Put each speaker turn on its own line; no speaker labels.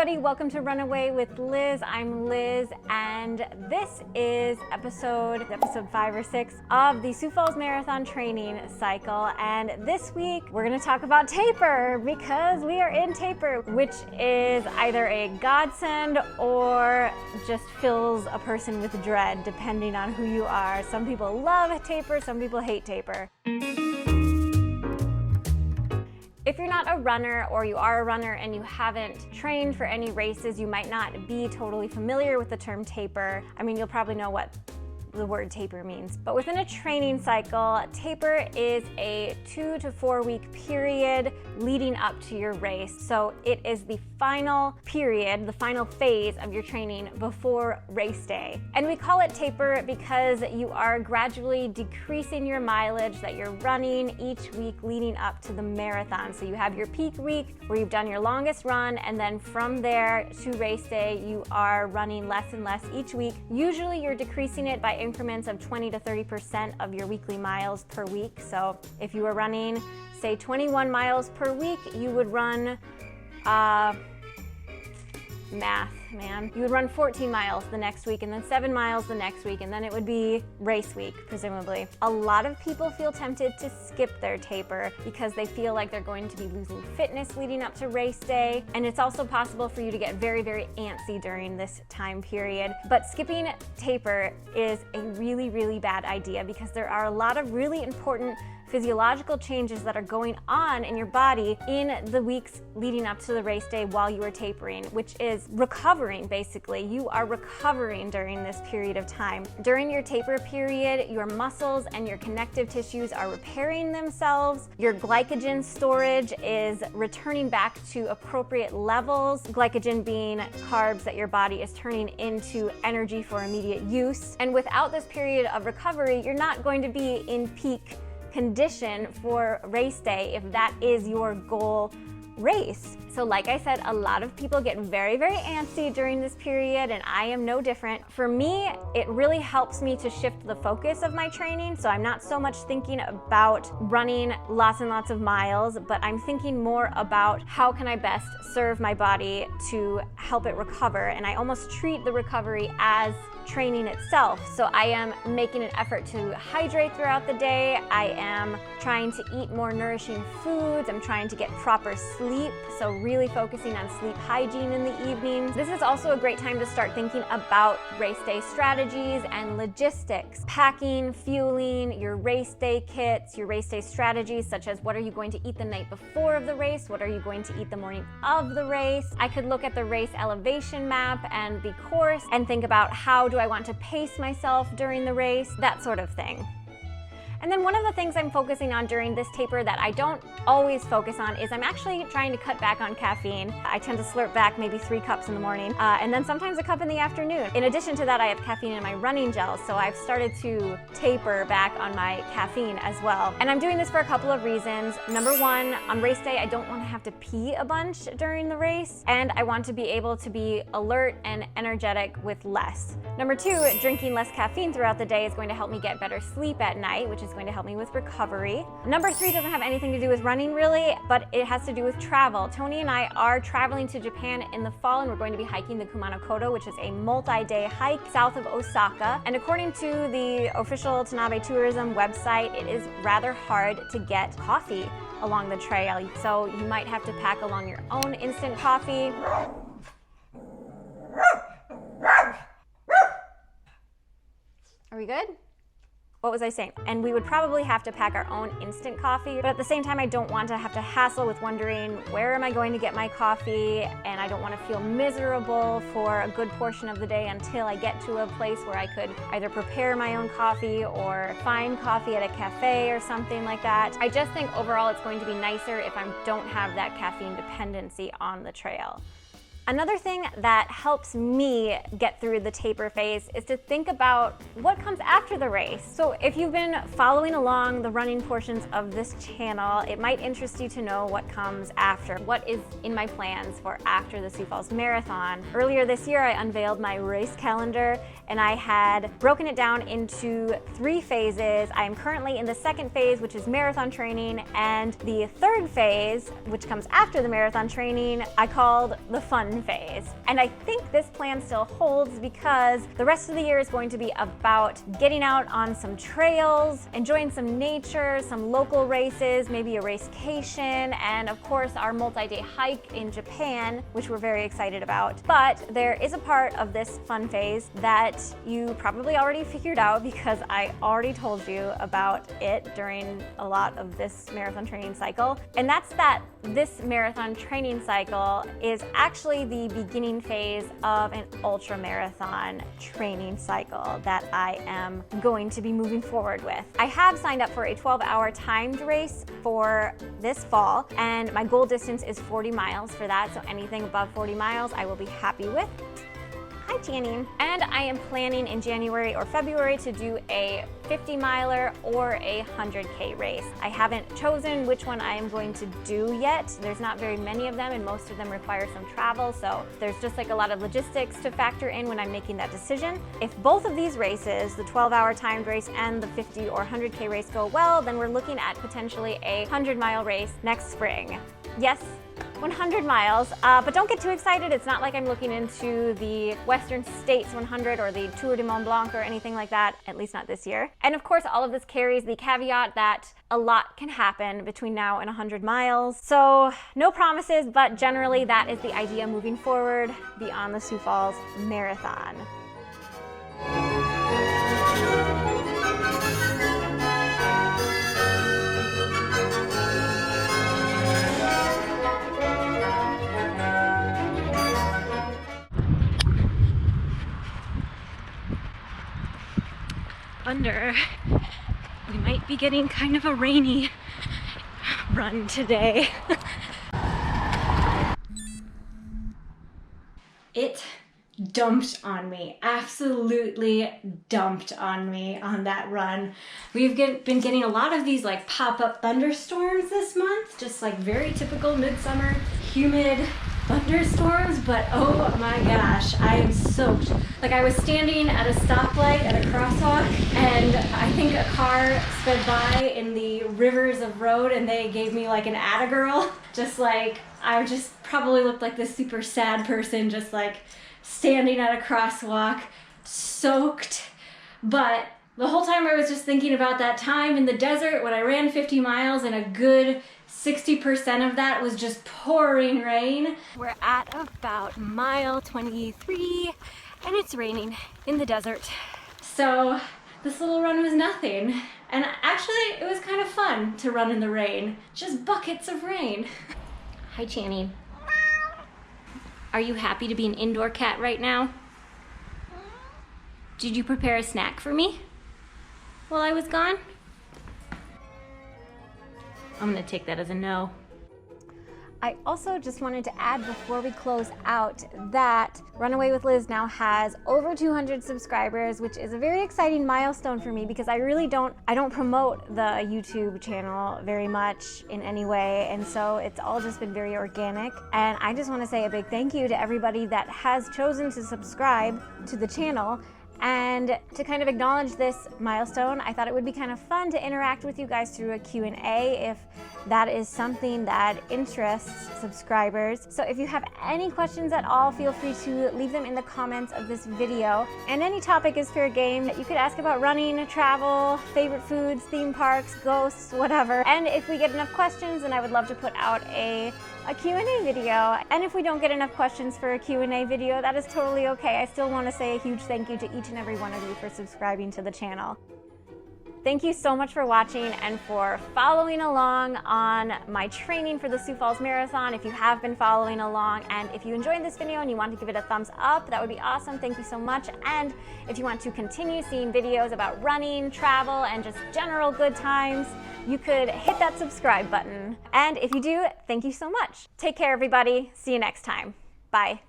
everybody, welcome to Runaway with Liz. I'm Liz, and this is episode 5 or 6 of the Sioux Falls Marathon training cycle. And this week, we're gonna talk about TAPER because we are in TAPER, which is either a godsend or just fills a person with dread, depending on who you are. Some people love TAPER, some people hate TAPER. If you're not a runner, or you are a runner and you haven't trained for any races, you might not be totally familiar with the term TAPER. I mean, you'll probably know what the word taper means. But within a training cycle, taper is a 2 to 4 week period leading up to your race. So it is the final period, the final phase of your training before race day. And we call it taper because you are gradually decreasing your mileage that you're running each week leading up to the marathon. So you have your peak week where you've done your longest run, and then from there to race day, you are running less and less each week. Usually you're decreasing it by increments of 20 to 30% of your weekly miles per week. So if you were running, say 21 miles per week, you would run, you would run 14 miles the next week, and then 7 miles the next week, and then it would be race week, presumably. A lot of people feel tempted to skip their taper because they feel like they're going to be losing fitness leading up to race day, and it's also possible for you to get very, very antsy during this time period. But skipping taper is a really, really bad idea because there are a lot of really important physiological changes that are going on in your body in the weeks leading up to the race day while you are tapering, which is recovering, basically. You are recovering during this period of time. During your taper period, your muscles and your connective tissues are repairing themselves. Your glycogen storage is returning back to appropriate levels, glycogen being carbs that your body is turning into energy for immediate use. And without this period of recovery, you're not going to be in peak condition for race day if that is your goal race. So like I said, a lot of people get very, very antsy during this period, and I am no different. For me, it really helps me to shift the focus of my training, so I'm not so much thinking about running lots and lots of miles, but I'm thinking more about how can I best serve my body to help it recover, and I almost treat the recovery as training itself. So I am making an effort to hydrate throughout the day. I am trying to eat more nourishing foods. I'm trying to get proper sleep, so really focusing on sleep hygiene in the evenings. This is also a great time to start thinking about race day strategies and logistics. Packing, fueling, your race day kits, your race day strategies, such as what are you going to eat the night before of the race? What are you going to eat the morning of the race? I could look at the race elevation map and the course and think about how do I want to pace myself during the race, that sort of thing. And then one of the things I'm focusing on during this taper that I don't always focus on is I'm actually trying to cut back on caffeine. I tend to slurp back maybe 3 cups in the morning, and then sometimes a cup in the afternoon. In addition to that, I have caffeine in my running gels, so I've started to taper back on my caffeine as well. And I'm doing this for a couple of reasons. Number one, on race day, I don't want to have to pee a bunch during the race, and I want to be able to be alert and energetic with less. Number two, drinking less caffeine throughout the day is going to help me get better sleep at night, which is going to help me with recovery. Number three doesn't have anything to do with running really, but it has to do with travel. Tony and I are traveling to Japan in the fall, and we're going to be hiking the Kumano-Kodo, which is a multi-day hike south of Osaka. And according to the official Tanabe Tourism website, it is rather hard to get coffee along the trail. So you might have to pack along your own instant coffee. Are we good? What was I saying? And we would probably have to pack our own instant coffee, but at the same time, I don't want to have to hassle with wondering where am I going to get my coffee, and I don't want to feel miserable for a good portion of the day until I get to a place where I could either prepare my own coffee or find coffee at a cafe or something like that. I just think overall it's going to be nicer if I don't have that caffeine dependency on the trail. Another thing that helps me get through the taper phase is to think about what comes after the race. So if you've been following along the running portions of this channel, it might interest you to know what comes after. What is in my plans for after the Sioux Falls Marathon? Earlier this year, I unveiled my race calendar, and I had broken it down into 3 phases. I am currently in the 2nd phase, which is marathon training, and the 3rd phase, which comes after the marathon training, I called the fun fun phase. And I think this plan still holds because the rest of the year is going to be about getting out on some trails, enjoying some nature, some local races, maybe a racecation, and of course our multi-day hike in Japan, which we're very excited about. But there is a part of this fun phase that you probably already figured out because I already told you about it during a lot of this marathon training cycle. And that's that this marathon training cycle is actually the beginning phase of an ultra marathon training cycle that I am going to be moving forward with. I have signed up for a 12-hour timed race for this fall, and my goal distance is 40 miles for that, so anything above 40 miles I will be happy with. Hi, Janine. And I am planning in January or February to do a 50-miler or a 100K race. I haven't chosen which one I am going to do yet. There's not very many of them, and most of them require some travel, so there's just like a lot of logistics to factor in when I'm making that decision. If both of these races, the 12-hour timed race and the 50 or 100K race, go well, then we're looking at potentially a 100-mile race next spring. Yes, 100 miles, but don't get too excited. It's not like I'm looking into the Western States 100 or the Tour de Mont Blanc or anything like that, at least not this year. And of course, all of this carries the caveat that a lot can happen between now and 100 miles. So no promises, but generally that is the idea moving forward beyond the Sioux Falls Marathon. We might be getting kind of a rainy run today. It dumped on me, absolutely dumped on me on that run. We've been getting a lot of these like pop-up thunderstorms this month, just like very typical midsummer humid thunderstorms, but oh my gosh, I am soaked. Like I was standing at a stoplight at a crosswalk and I think a car sped by in the rivers of road and they gave me like an atta-girl. Just like, I just probably looked like this super sad person just like standing at a crosswalk, soaked. But the whole time I was just thinking about that time in the desert when I ran 50 miles and a good 60% of that was just pouring rain. We're at about mile 23 and it's raining in the desert. So this little run was nothing. And actually it was kind of fun to run in the rain. Just buckets of rain. Hi, Channing. Are you happy to be an indoor cat right now? Did you prepare a snack for me while I was gone? I'm gonna take that as a no. I also just wanted to add before we close out that Runaway with Liz now has over 200 subscribers, which is a very exciting milestone for me because I don't promote the YouTube channel very much in any way, and so it's all just been very organic. And I just want to say a big thank you to everybody that has chosen to subscribe to the channel. And to kind of acknowledge this milestone, I thought it would be kind of fun to interact with you guys through a Q&A if that is something that interests subscribers. So if you have any questions at all, feel free to leave them in the comments of this video. And any topic is fair game. You could ask about running, travel, favorite foods, theme parks, ghosts, whatever. And if we get enough questions, then I would love to put out a Q&A video. And if we don't get enough questions for a Q&A video, that is totally okay. I still want to say a huge thank you to each and every one of you for subscribing to the channel. Thank you so much for watching and for following along on my training for the Sioux Falls Marathon. If you have been following along, and if you enjoyed this video and you want to give it a thumbs up, that would be awesome. Thank you so much. And if you want to continue seeing videos about running, travel, and just general good times, you could hit that subscribe button. And if you do, thank you so much. Take care, everybody. See you next time. Bye.